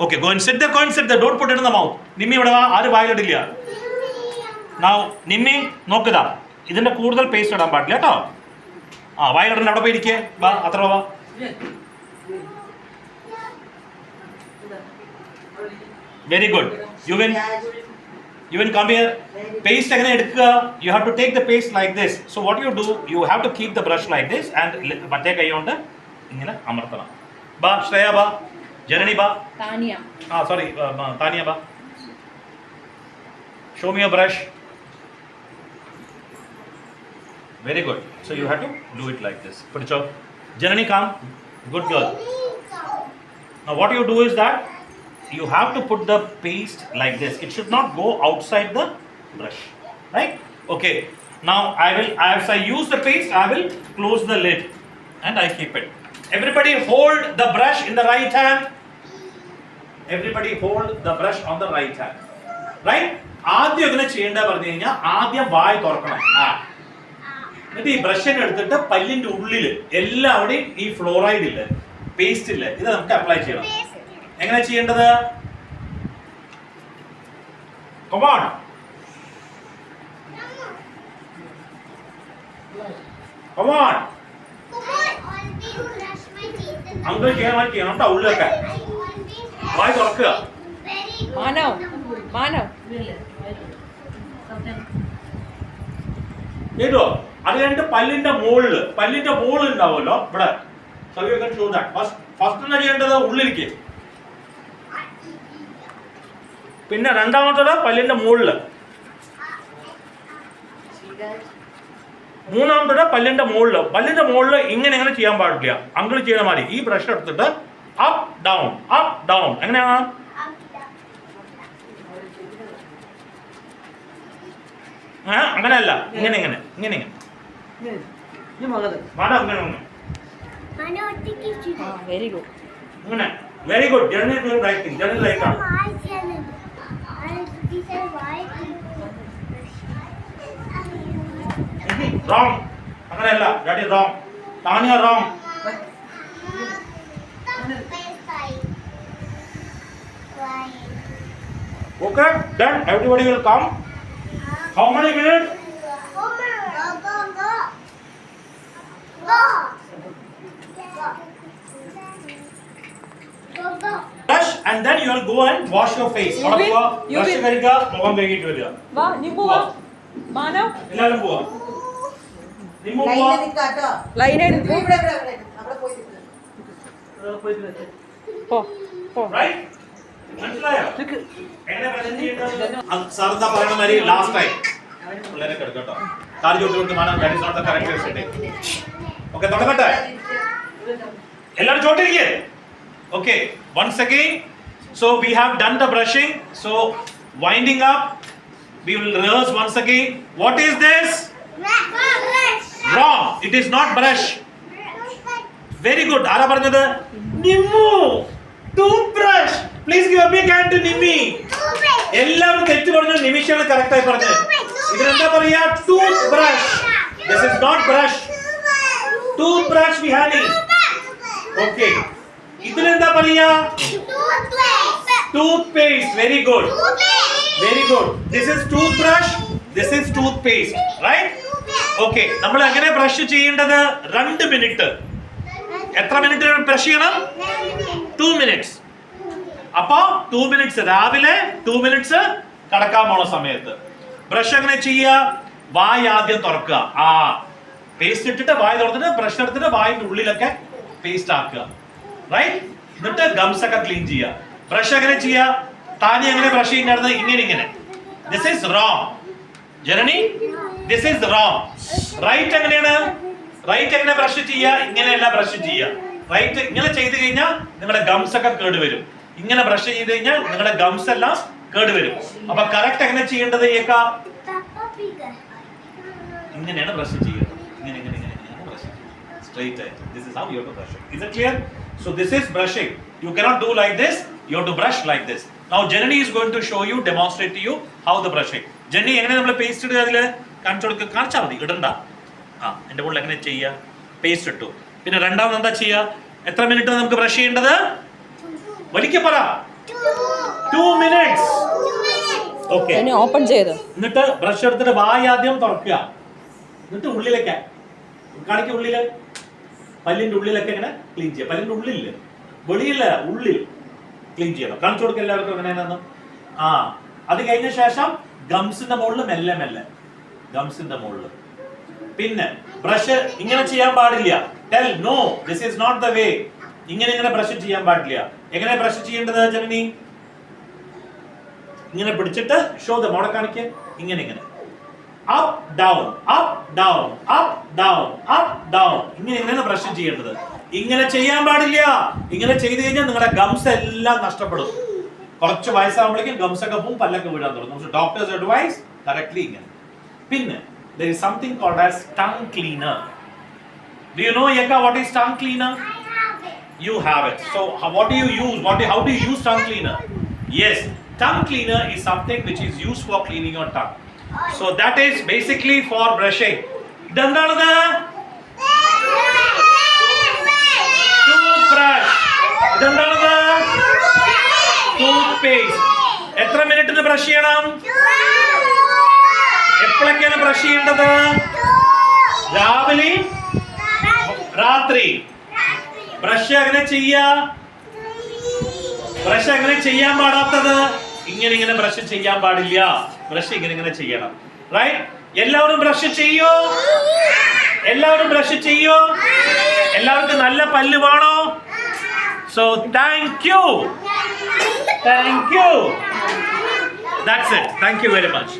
Okay, go and sit there, don't put it in the mouth. Nimmi ഇവിടെ വാ, ആര് വായിലിടില്ല. Now, Nimmi നോക്കുക, ഇതിന്റെ കൂടുതൽ പേസ്റ്റ് ഇടാൻ പാടില്ല കേട്ടോ. വായിലിടണ്ട, അവിടെ പോയി ഇരിക്കേ, വാ, അത്ര വാ. Very good. You will come here. Paste എങ്ങനെ എടുക്കുക? You have to take the paste like this. So what you do, you have to keep the brush like this and മറ്റേ കൈ കൊണ്ട് ഇങ്ങനെ അമർത്തണം. ബാ, ശ്രേയ ബാ. Janani ba. Tanya. Sorry, Tanya ba. Show me a brush. Very good. So you have to do it like this. Put it up. Janani, come. Good girl. Now what you do is that you have to put the paste like this. It should not go outside the brush. Right? Okay. Now as I use the paste, I will close the lid and I keep it. Everybody hold the brush in the right hand. Everybody hold the brush on the right hand. Right? ആദ്യം എങ്ങനെ ചെയ്യേണ്ടത് പറഞ്ഞു കഴിഞ്ഞാൽ ആദ്യം വായ തുറക്കണം. എന്നിട്ട് ഈ ബ്രഷിനെ എടുത്തിട്ട് പല്ലിന്റെ ഉള്ളില് എല്ലാവിടെയും ഈ ഫ്ലോറൈഡ് ഇല്ല, പേസ്റ്റ് ഇല്ല, ഇത് നമുക്ക് അപ്ലൈ ചെയ്യണം. എങ്ങനെ ചെയ്യേണ്ടത്? Come on. Come on. Uncle ചെയ്യാൻ ചെയ്യണം കേട്ടോ. ഉള്ളിലൊക്കെ വായ തുറക്കുക. കേട്ടോ? അത് കഴിഞ്ഞിട്ട് പല്ലിന്റെ മുകളിൽ ഉണ്ടാവുമല്ലോ ഇവിടെ. ഫസ്റ്റ് എന്താ ചെയ്യേണ്ടത്? ഉള്ളിലേക്ക്. പിന്നെ രണ്ടാമത്തത് പല്ലിന്റെ മുകളില്. മൂന്നാമത്തത് പല്ലിന്റെ മുകളില് ഇങ്ങനെ ചെയ്യാൻ പാടില്ല. അങ്കിൾ ചെയ്യണ മാതിരി ഈ ബ്രഷ് എടുത്തിട്ട് അപ്പ് ഡൗൺ. എങ്ങനെയാണ്? അങ്ങനെയല്ല, ഇങ്ങനെ very good. Journey doing right thing. Journey like ആണ്. Wrong. അങ്ങനെയല്ല, that is wrong. Tanya wrong. Okay, then everybody will come. How many minutes? Go. Brush and then you will go and wash your face. Brush കഴുകുക, മുഖം കഴുകിയിട്ട് വരിക. വാ, നിമ്മു വാ. മാനവ്. എല്ലാവരും പോവാ. നിമ്മു പോവാ. ലൈൻ എടുത്തു. പോ. Right? മനസ്സിലായോ? എങ്ങനെ പ്രസന്റ് ചെയ്യേണ്ടത്? സാറിന്റെ പറയുന്ന മാതിരി ലാസ്റ്റ് ടൈം പിള്ളേരെ കേട്ടോ. കാല് ചോട്ടിലോട്ട് മാനം. that is not the correct way to sit. Okay, തുടങ്ങട്ടെ. എല്ലാവരും ചോട്ടിരിക്കേ. Okay, once again. So we have done the brushing. So winding up, we will rehearse once again. What is this? Wrong. It is not brush. Very good. ആരാ പറഞ്ഞത്? Nimmu. Toothbrush. Please give a big hand to Nimmi. എല്ലാവരും തെറ്റ് പറഞ്ഞു. നിമിഷാണ് correct ആയി പറഞ്ഞത്. ഇതിനെന്താ പറയാ? Toothbrush. This is not brush. Toothbrush Vihani. Okay. ഇതിനെന്താ പറയാ? Toothpaste. Very good. This is toothbrush. This is toothpaste. Right? Okay. നമ്മൾ എങ്ങനെ ബ്രഷ് ചെയ്യേണ്ടത്? 2 മിനിറ്റ്. എത്ര മിനിറ്റ് ബ്രഷ് ചെയ്യണം? 2 minutes. അപ്പോ 2 minutes രാവിലെ, 2 minutes കടക്കാൻ പോണ സമയത്ത്. ബ്രഷ് എങ്ങനെ ചെയ്യുക? വായ ആദ്യം തുറക്കുക. പേസ്റ്റ് ഇട്ടിട്ട് വായ തുറന്നിട്ട് ബ്രഷ് എടുത്തിട്ട് വായിന്റെ ഉള്ളിലൊക്കെ പേസ്റ്റ് ആക്കുക. റൈറ്റ്? എന്നിട്ട് ഗംസ് ഒക്കെ ക്ലീൻ ചെയ്യുക. ബ്രഷ് എങ്ങനെ ചെയ്യുക? താനി എങ്ങനെ ബ്രഷ് ചെയ്യുന്നത്? ഇങ്ങനെ. This is wrong. Janani, this is wrong. Right എങ്ങനെയാണ്? റൈറ്റ് എങ്ങനെ ബ്രഷ് ചെയ്യുക? ഇങ്ങനെയല്ല ബ്രഷ് ചെയ്യുക. റൈറ്റ് ഇങ്ങനെ ചെയ്ത് കഴിഞ്ഞാൽ നിങ്ങളുടെ ഗംസ് ഒക്കെ കേടുവരും. ഇങ്ങനെ ബ്രഷ് ചെയ്ത് കഴിഞ്ഞാൽ നിങ്ങളുടെ ഗംസ് എല്ലാം കേടുവരും. അപ്പൊ കറക്റ്റ് എങ്ങനെ ചെയ്യേണ്ടത്? ഇങ്ങനെയാണ് ബ്രഷ് ചെയ്യുക. ഇങ്ങനെ ബ്രഷ് ചെയ്യുക. Straight ആയിട്ട്. This is how you have to brush it. Is it clear? So this is brushing. You cannot do like this. You have to brush like this. Now Janani is going to show you, demonstrate to you how the brushing. Janani എങ്ങനെ നമ്മൾ paste ഇടുക? അതില് കാണിച്ചാൽ മതി, ഇടണ്ട. എന്റെ മുകളിൽ എങ്ങനെ ചെയ്യുക? പേസ്റ്റ് ഇട്ടു. പിന്നെ രണ്ടാമത് എന്താ ചെയ്യുക? എത്ര മിനിറ്റ് നമുക്ക് ബ്രഷ് ചെയ്യേണ്ടത്? വലിക്ക പറ. 2 minutes. ഓക്കെ. ഓപ്പൺ ചെയ്ത് എന്നിട്ട് ബ്രഷ് എടുത്തിട്ട് വായ ആദ്യം തുറക്കുക. എന്നിട്ട് ഉള്ളിലേക്ക് കാണിക്ക, ഉള്ളില് പല്ലിന്റെ ഉള്ളിലൊക്കെ ഇങ്ങനെ ക്ലീൻ ചെയ്യുക. പല്ലിന്റെ ഉള്ളില്, വെളിയില്ല, ഉള്ളിൽ ക്ലീൻ ചെയ്യണം. കാണിച്ചു കൊടുക്കുക എല്ലാവർക്കും എങ്ങനെയാണെന്ന്. ആ, അത് കഴിഞ്ഞ ശേഷം ഗംസിന്റെ മുകളിൽ മെല്ലെ മെല്ലെ, ഗംസിന്റെ മുകളിൽ. പിന്നെ ബ്രഷ് ഇങ്ങനെ ചെയ്യാൻ പാടില്ല. Tell no, this is not the way. ഇങ്ങനെ ബ്രഷ് ചെയ്യാൻ പാടില്ല. എങ്ങനെ ബ്രഷ് ചെയ്യേണ്ടത് ജനനി? ഇങ്ങനെ പിടിച്ചിട്ട് ഷോ ദ മോഡൽ കാണിക്ക്. ഇങ്ങനെ up down, up down, up down, up down. ഇങ്ങനെയാണ് ബ്രഷ് ചെയ്യേണ്ടത്. ഇങ്ങനെ ചെയ്യാൻ പാടില്ല. ഇങ്ങനെ ചെയ്ത് കഴിഞ്ഞാൽ നിങ്ങളുടെ ഗംസ് എല്ലാം നഷ്ടപ്പെടും. കുറച്ച് വയസ്സാകുമ്പോഴേക്കും ഗംസ് ഒക്കെ പോവും, പല്ലൊക്കെ വീഴാൻ തുടങ്ങും. ഡോക്ടേഴ്സ് അഡ്വൈസ് കറക്റ്റ്ലി ഇങ്ങനെ. പിന്നെ there is something called as tongue cleaner. Do you know, Yeka, what is tongue cleaner? You have it. So what do you use? How do you use tongue cleaner? Yes, tongue cleaner is something which is used for cleaning your tongue. So that is basically for brushing. Idandanada toothbrush. Idandanada toothpaste. എത്ര മിനിറ്റിന് brush ചെയ്യണം? എപ്പോഴൊക്കെയാണ് brush ചെയ്യേണ്ടത്? രാവിലെ, രാത്രി. Brush എങ്ങനെ ചെയ്യാൻ പാടാത്തത്? ഇങ്ങനെ brush ചെയ്യാൻ പാടില്ല. ബ്രഷ് ഇങ്ങനെ ചെയ്യണം. റൈറ്റ്? എല്ലാവരും ബ്രഷ് ചെയ്യോ? എല്ലാവർക്കും നല്ല പല്ല് വേണോ? So thank you. That's it. Thank you very much.